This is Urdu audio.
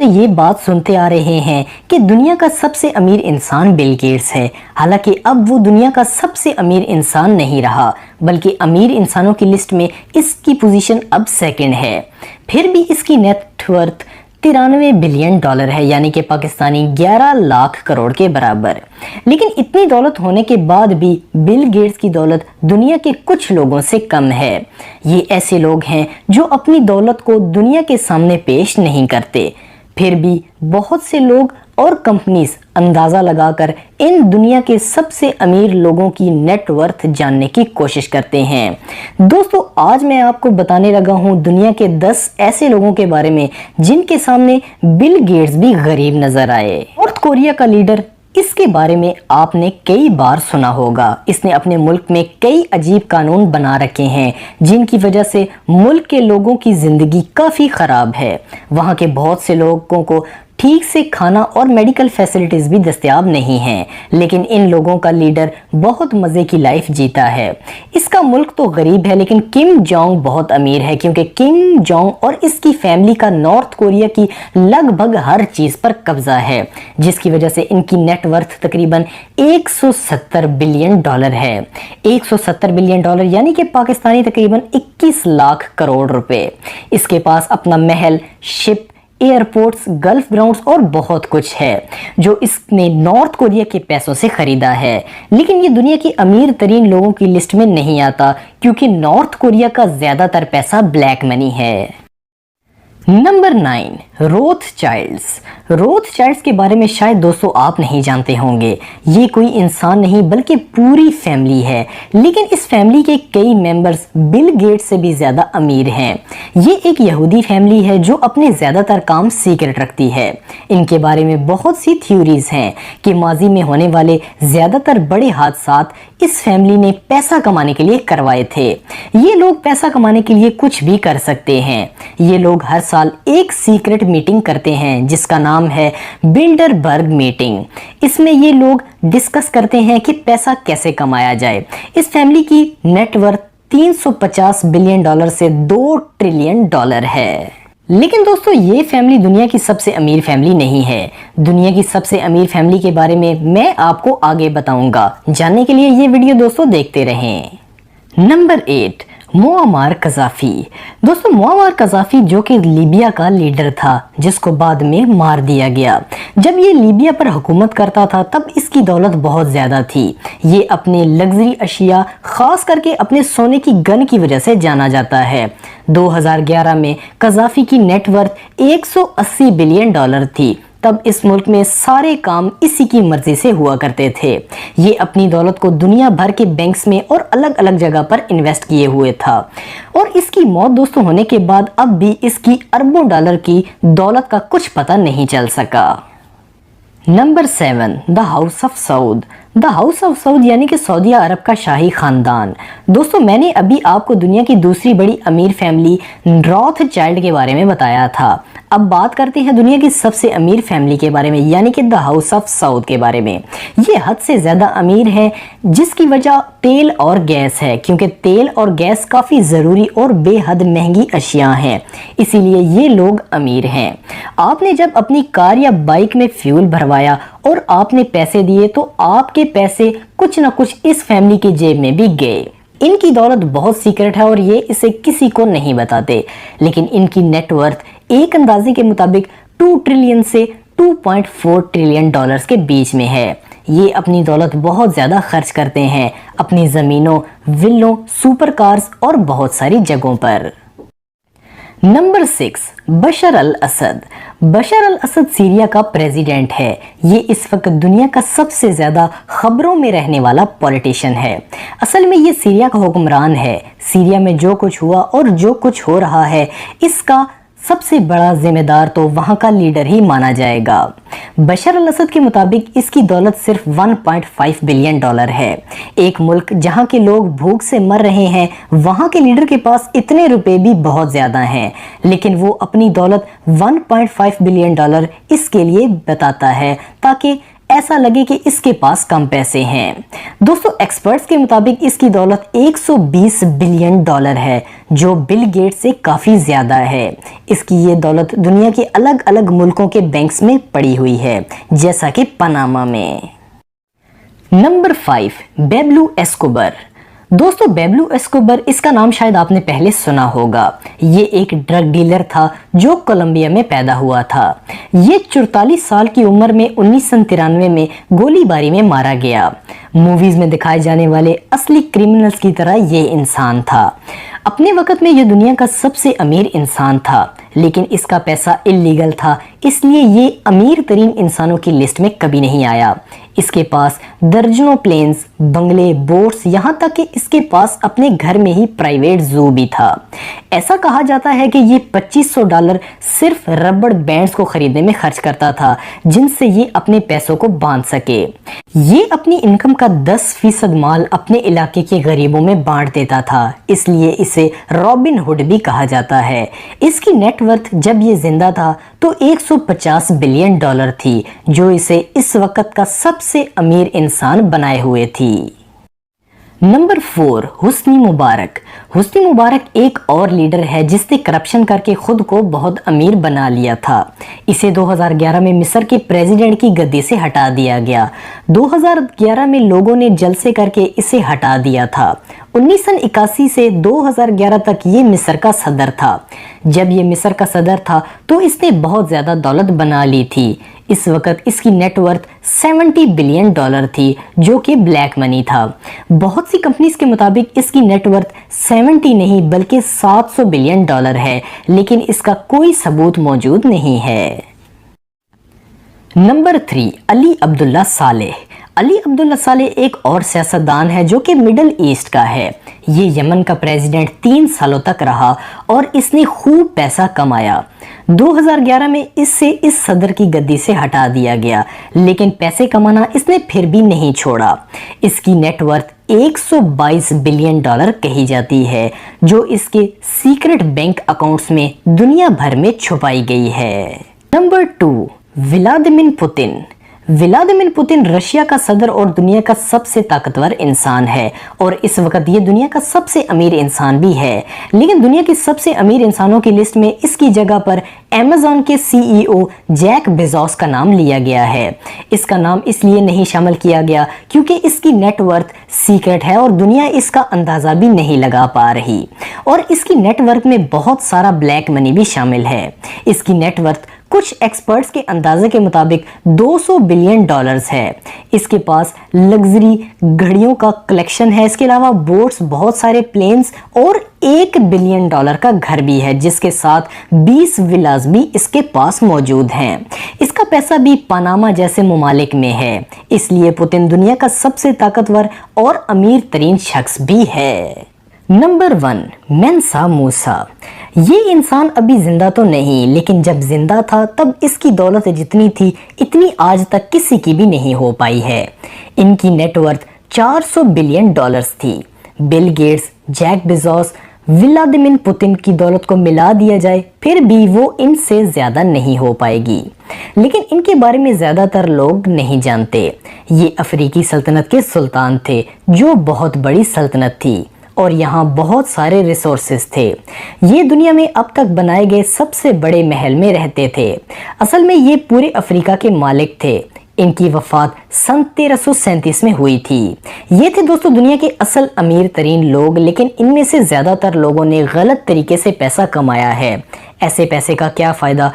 یہ بات سنتے آ رہے ہیں کہ دنیا کا سب سے امیر انسان بل گیٹس ہے، حالانکہ اب وہ دنیا کا سب سے امیر انسان نہیں رہا، بلکہ امیر انسانوں کی لسٹ میں اس کی پوزیشن اب سیکنڈ ہے۔ پھر بھی اس کی نیٹ ورتھ 93 بلین ڈالر ہے، یعنی کہ پاکستانی 11 لاکھ کروڑ کے برابر۔ لیکن اتنی دولت ہونے کے بعد بھی بل گیٹس کی دولت دنیا کے کچھ لوگوں سے کم ہے۔ یہ ایسے لوگ ہیں جو اپنی دولت کو دنیا کے سامنے پیش نہیں کرتے، پھر بھی بہت سے لوگ اور کمپنیز اندازہ لگا کر ان دنیا کے سب سے امیر لوگوں کی نیٹ ورتھ جاننے کی کوشش کرتے ہیں۔ دوستو، آج میں آپ کو بتانے لگا ہوں دنیا کے 10 ایسے لوگوں کے بارے میں جن کے سامنے بل گیٹس بھی غریب نظر آئے۔ نارتھ کوریا کا لیڈر، اس کے بارے میں آپ نے کئی بار سنا ہوگا۔ اس نے اپنے ملک میں کئی عجیب قانون بنا رکھے ہیں جن کی وجہ سے ملک کے لوگوں کی زندگی کافی خراب ہے۔ وہاں کے بہت سے لوگوں کو ٹھیک سے کھانا اور میڈیکل فیسلٹیز بھی دستیاب نہیں ہیں، لیکن ان لوگوں کا لیڈر بہت مزے کی لائف جیتا ہے۔ اس کا ملک تو غریب ہے، لیکن کم جونگ بہت امیر ہے، کیونکہ کم جونگ اور اس کی فیملی کا نارتھ کوریا کی لگ بھگ ہر چیز پر قبضہ ہے، جس کی وجہ سے ان کی نیٹ ورتھ تقریباً 170 بلین ڈالر ہے۔ 170 بلین ڈالر یعنی کہ پاکستانی تقریباً 21 لاکھ کروڑ روپے۔ اس کے پاس اپنا محل، شپ، ایئرپورٹس، گلف گراؤنڈز اور بہت کچھ ہے جو اس نے نارتھ کوریا کے پیسوں سے خریدا ہے۔ لیکن یہ دنیا کی امیر ترین لوگوں کی لسٹ میں نہیں آتا، کیونکہ نارتھ کوریا کا زیادہ تر پیسہ بلیک منی ہے۔ Number 9، Rothschilds. Rothschilds کے بارے میں شاید دوستو آپ نہیں جانتے ہوں گے۔ یہ کوئی انسان نہیں بلکہ پوری فیملی ہے، لیکن اس فیملی کے کئی ممبرز بل گیٹس سے بھی زیادہ امیر ہیں۔ یہ ایک یہودی فیملی ہے جو اپنے زیادہ تر کام سیکرٹ رکھتی ہے۔ ان کے بارے میں بہت سی تھیوریز ہیں کہ ماضی میں ہونے والے زیادہ تر بڑے حادثات اس فیملی نے پیسہ کمانے کے لیے کروائے تھے۔ یہ لوگ پیسہ کمانے کے لیے کچھ بھی کر سکتے ہیں۔ یہ لوگ ہر سال ایک سیکرٹ میٹنگ کرتے ہیں جس کا نام ہے بلڈربرگ میٹنگ۔ اس میں یہ لوگ ڈسکس کرتے ہیں کہ پیسہ کیسے کمایا جائے۔ اس فیملی کی نیٹ ورتھ 350 بلین ڈالر سے 2 ٹریلین ڈالر ہے۔ لیکن دوستو، یہ فیملی دنیا کی سب سے امیر فیملی نہیں ہے۔ دنیا کی سب سے امیر فیملی کے بارے میں آپ کو آگے بتاؤں گا۔ جاننے کے لیے یہ ویڈیو دوستو دیکھتے رہیں۔ نمبر 8، معمر قذافی۔ دوستو، معمر قذافی جو کہ لیبیا کا لیڈر تھا، جس کو بعد میں مار دیا گیا۔ جب یہ لیبیا پر حکومت کرتا تھا تب اس کی دولت بہت زیادہ تھی۔ یہ اپنے لگژری اشیاء، خاص کر کے اپنے سونے کی گن کی وجہ سے جانا جاتا ہے۔ 2011 میں قذافی کی نیٹ ورتھ 180 بلین ڈالر تھی۔ تب اس ملک میں سارے کام اسی کی مرضی سے ہوا کرتے تھے۔ یہ اپنی دولت کو دنیا بھر کے بینکس میں اور الگ الگ جگہ پر انویسٹ کیے ہوئے تھا، اور اس کی موت دوستوں ہونے کے بعد اب بھی اس کی اربوں ڈالر کی دولت کا کچھ پتہ نہیں چل سکا۔ Number 7، the house of Saud. The house of Saud یعنی کہ سعودی عرب کا شاہی خاندان۔ دوستو، میں نے ابھی آپ کو دنیا کی دوسری بڑی امیر فیملی روتھ چائلڈ کے بارے میں بتایا تھا۔ اب بات کرتے ہیں دنیا کی سب سے امیر فیملی کے بارے میں، یعنی کہ دا ہاؤس آف سعود کے بارے میں۔ یہ حد سے زیادہ امیر ہے، جس کی وجہ تیل اور گیس ہے، کیونکہ تیل اور گیس کافی ضروری اور بے حد مہنگی اشیاء ہیں، اسی لیے یہ لوگ امیر ہیں۔ آپ نے جب اپنی کار یا بائک میں فیول بھروایا اور آپ نے پیسے دیے تو آپ کے پیسے کچھ نہ کچھ اس فیملی کے جیب میں بھی گئے۔ ان کی دولت بہت سیکرٹ ہے اور یہ اسے کسی کو نہیں بتاتے، لیکن ان کی نیٹ ورتھ ایک اندازے کے مطابق 2 ٹریلین سے 2.4 ٹریلین ڈالرز کے بیچ میں ہے۔ یہ اپنی دولت بہت زیادہ خرچ کرتے ہیں اپنی زمینوں، ویلوں، سپر کارز اور بہت ساری جگہوں پر۔ Number 6، Bashar al Assad. Bashar al Assad Syria کا پریزیڈنٹ ہے۔ یہ اس وقت دنیا کا سب سے زیادہ خبروں میں رہنے والا پولیٹیشین ہے۔ اصل میں یہ سیریا کا حکمران ہے۔ سیریا میں جو کچھ ہوا اور جو کچھ ہو رہا ہے، اس کا سب سے بڑا ذمہ دار تو وہاں کا لیڈر ہی مانا جائے گا۔ بشار الاسد کے مطابق اس کی دولت صرف 1.5 بلین ڈالر ہے۔ ایک ملک جہاں کے لوگ بھوک سے مر رہے ہیں، وہاں کے لیڈر کے پاس اتنے روپے بھی بہت زیادہ ہیں، لیکن وہ اپنی دولت 1.5 بلین ڈالر اس کے لیے بتاتا ہے تاکہ ایسا لگے کہ اس کے پاس کم پیسے ہیں۔ دوستو ایکسپرٹس کے مطابق اس کی دولت 120 بلین ڈالر ہے، جو بل گیٹس سے کافی زیادہ ہے۔ اس کی یہ دولت دنیا کے الگ الگ ملکوں کے بینکس میں پڑی ہوئی ہے، جیسا کہ پاناما میں۔ Number 5، Pablo Escobar. دوستو پیبلو ایسکوبر، اس کا نام شاید آپ نے پہلے سنا ہوگا۔ یہ ایک ڈرگ ڈیلر تھا جو کولمبیا میں پیدا ہوا تھا۔ یہ 44 سال کی عمر میں 1993 میں گولی باری میں مارا گیا۔ موویز میں دکھائے جانے والے اصلی کرمنلز کی طرح یہ انسان تھا۔ اپنے وقت میں یہ دنیا کا سب سے امیر انسان تھا، لیکن اس کا پیسہ اللیگل تھا، اس لیے یہ امیر ترین انسانوں کی لسٹ میں کبھی نہیں آیا۔ اس کے پاس درجنوں پلینز، بنگلے، بوٹس، یہاں تک کہ اس کے پاس اپنے گھر میں ہی پرائیویٹ زو بھی تھا۔ ایسا کہا جاتا ہے کہ یہ $2500 صرف ربڑ بینڈز کو خریدنے میں خرچ کرتا تھا، جن سے یہ اپنے پیسوں کو باندھ سکے۔ یہ اپنی انکم کا 10% مال اپنے علاقے کے غریبوں میں بانٹ دیتا تھا، اس لیے اسے رابن ہوڈ بھی کہا جاتا ہے۔ اس کی نیٹ ورتھ جب یہ زندہ تھا تو $150 بلین تھی، جو اسے اس وقت کا سب سے امیر انسان بنائے ہوئے تھی۔ نمبر 4، حسنی مبارک۔ حسنی مبارک ایک اور لیڈر ہے جس نے کرپشن کر کے خود کو بہت امیر بنا لیا تھا۔ اسے 2011 میں مصر کے پریزیڈنٹ کی گدی سے ہٹا دیا گیا۔ 2011 میں لوگوں نے جلسے کر کے اسے ہٹا دیا تھا۔ 1981 سے 2011 تک یہ مصر کا صدر تھا۔ جب یہ مصر کا صدر تھا تو اس نے بہت زیادہ دولت بنا لی تھی۔ اس وقت اس کی نیٹ ورتھ $70 بلین تھی، جو کہ بلیک منی تھا۔ بہت سی کمپنیز کے مطابق اس کی نیٹ ورتھ 70 نہیں بلکہ $700 بلین ہے، لیکن اس کا کوئی ثبوت موجود نہیں ہے۔ نمبر 3، علی عبداللہ صالح۔ علی عبداللہ صالح ایک اور سیاستدان ہے جو کہ مڈل ایسٹ کا ہے۔ یہ یمن کا پریزیڈنٹ 3 سالوں تک رہا اور اس نے خوب پیسہ کمایا۔ 2011 میں اس صدر کی گدی سے ہٹا دیا گیا، لیکن پیسے کمانا اس نے پھر بھی نہیں چھوڑا۔ اس کی نیٹ ورتھ $122 بلین کہی جاتی ہے، جو اس کے سیکرٹ بینک اکاؤنٹس میں دنیا بھر میں چھپائی گئی ہے۔ Number 2، Vladimir Putin. Vladimir Putin Russia کا صدر اور دنیا کا سب سے طاقتور انسان ہے، اور اس وقت یہ دنیا کا سب سے امیر انسان بھی ہے۔ لیکن دنیا کے سب سے امیر انسانوں کی لسٹ میں اس کی جگہ پر ایمیزون کے CEO جیک بیزوس کا نام لیا گیا ہے۔ اس کا نام اس لیے نہیں شامل کیا گیا کیونکہ اس کی نیٹ ورتھ سیکرٹ ہے اور دنیا اس کا اندازہ بھی نہیں لگا پا رہی، اور اس کی نیٹ ورتھ میں بہت سارا بلیک منی بھی شامل ہے۔ اس کی نیٹ ورتھ کچھ ایکسپرٹس کے اندازے کے مطابق $200 بلین ہے۔ اس کے پاس لگژری گھڑیوں کا کلیکشن ہے، اس کے علاوہ بوٹس، بہت سارے پلینز اور $1 بلین کا گھر بھی ہے، جس کے ساتھ 20 ولاز بھی اس کے پاس موجود ہیں۔ اس کا پیسہ بھی پاناما جیسے ممالک میں ہے، اس لیے پوتن دنیا کا سب سے طاقتور اور امیر ترین شخص بھی ہے۔ نمبر 1، مینسا موسیٰ۔ یہ انسان ابھی زندہ تو نہیں، لیکن جب زندہ تھا تب اس کی دولت جتنی تھی اتنی آج تک کسی کی بھی نہیں ہو پائی ہے۔ ان کی نیٹ ورتھ $400 بلین تھی۔ Bill Gates, Jeff Bezos, Vladimir Putin کی دولت کو ملا دیا جائے پھر بھی وہ ان سے زیادہ نہیں ہو پائے گی، لیکن ان کے بارے میں زیادہ تر لوگ نہیں جانتے۔ یہ افریقی سلطنت کے سلطان تھے، جو بہت بڑی سلطنت تھی اور یہاں بہت سارے ریسورسز تھے۔ یہ دنیا میں اب تک بنائے گئے سب سے بڑے محل میں رہتے تھے۔ اصل میں یہ پورے افریقہ کے مالک تھے۔ ان کی وفات سن 1337 میں ہوئی تھی۔ یہ تھے دوستو دنیا کے اصل امیر ترین لوگ، لیکن ان میں سے زیادہ تر لوگوں نے غلط طریقے سے پیسہ کمایا ہے۔ ایسے پیسے کا کیا فائدہ